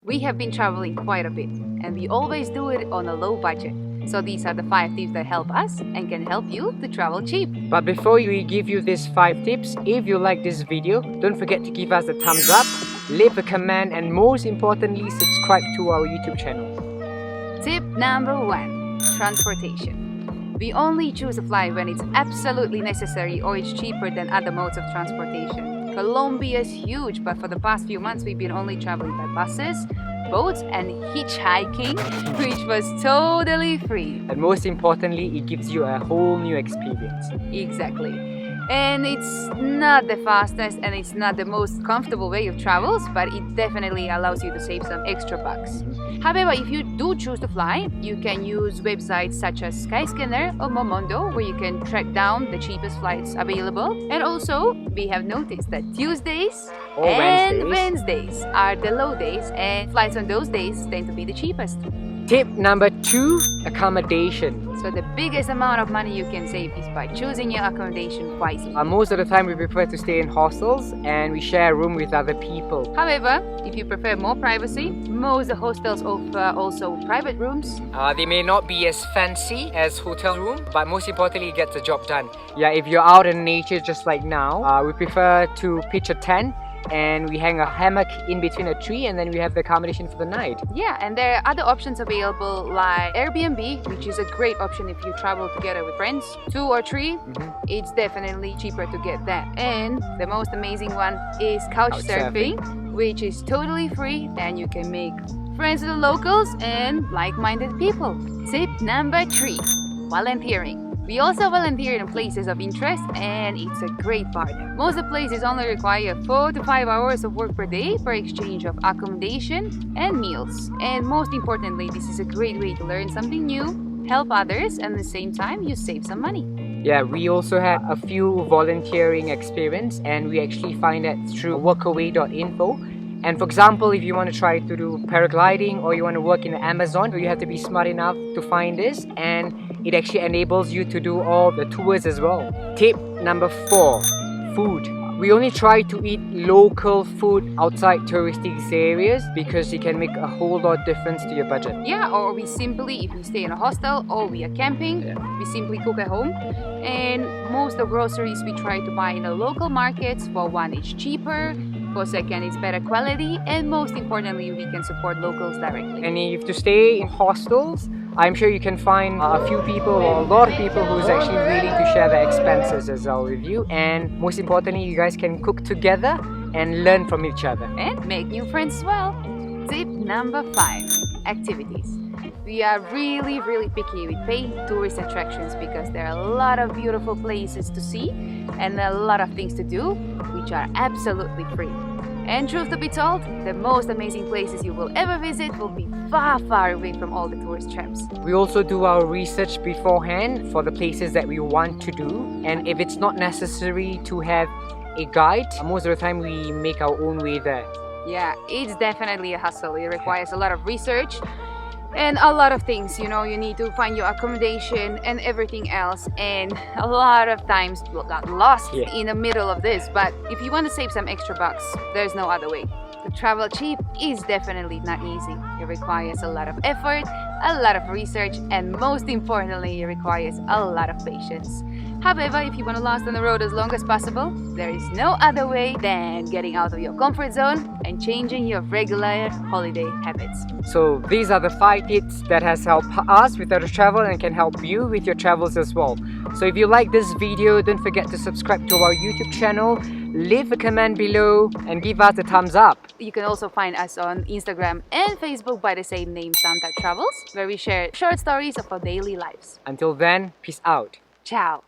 We have been traveling quite a bit, and we always do it on a low budget. So these are the 5 tips that help us and can help you to travel cheap. But before we give you these 5 tips, if you like this video, don't forget to give us a thumbs up, leave a comment, and most importantly, subscribe to our YouTube channel. Tip number 1. Transportation. We only choose a flight when it's absolutely necessary or it's cheaper than other modes of transportation. Colombia is huge, but for the past few months we've been only traveling by buses, boats and hitchhiking, which was totally free. And most importantly, it gives you a whole new experience. Exactly. And it's not the fastest and it's not the most comfortable way of travels, but it definitely allows you to save some extra bucks. However, if you do choose to fly, you can use websites such as Skyscanner or Momondo, where you can track down the cheapest flights available. And also, we have noticed that Tuesdays and Wednesdays are the low days, and flights on those days tend to be the cheapest. Tip number 2, accommodation. So the biggest amount of money you can save is by choosing your accommodation wisely. Most of the time we prefer to stay in hostels and we share a room with other people. However, if you prefer more privacy, most hostels offer also private rooms. They may not be as fancy as hotel room, but most importantly, it gets the job done. Yeah, if you're out in nature just like now, we prefer to pitch a tent and we hang a hammock in between a tree, and then we have the accommodation for the night. Yeah, and there are other options available like Airbnb, which is a great option if you travel together with friends, 2 or 3. It's definitely cheaper to get that. And the most amazing one is couchsurfing, which is totally free, and you can make friends with the locals and like-minded people. Tip number 3, volunteering. We also volunteer in places of interest, and it's a great part. Most of the places only require 4 to 5 hours of work per day for exchange of accommodation and meals. And most importantly, this is a great way to learn something new, help others, and at the same time, you save some money. Yeah, we also had a few volunteering experience, and we actually find that through workaway.info. And for example, if you want to try to do paragliding or you want to work in the Amazon, you have to be smart enough to find this, and it actually enables you to do all the tours as well. Tip number 4, food. We only try to eat local food outside touristy areas because it can make a whole lot of difference to your budget. Yeah, or we simply, if we stay in a hostel or we are camping, we simply cook at home. And most of the groceries we try to buy in the local markets. For one, it's cheaper. For second, it's better quality, and most importantly, we can support locals directly. And if to stay in hostels, I'm sure you can find a few people or a lot of people who's actually willing to share their expenses as well with you. And most importantly, you guys can cook together and learn from each other. And make new friends as well. Tip number 5, activities. We are really picky with paid tourist attractions because there are a lot of beautiful places to see and a lot of things to do which are absolutely free. And truth to be told, the most amazing places you will ever visit will be far away from all the tourist traps. We also do our research beforehand for the places that we want to do, and if it's not necessary to have a guide, most of the time we make our own way there. Yeah, it's definitely a hustle. It requires a lot of research and a lot of things, you know. You need to find your accommodation and everything else, and a lot of times you got lost in the middle of this. But if you want to save some extra bucks, there's no other way. To travel cheap is definitely not easy. It requires a lot of effort, a lot of research, and most importantly, it requires a lot of patience. However, if you want to last on the road as long as possible, there is no other way than getting out of your comfort zone and changing your regular holiday habits. So these are the 5 tips that has helped us with our travel and can help you with your travels as well. So if you like this video, don't forget to subscribe to our YouTube channel, leave a comment below, and give us a thumbs up. You can also find us on Instagram and Facebook by the same name, Santard Travels, where we share short stories of our daily lives. Until then, peace out. Ciao.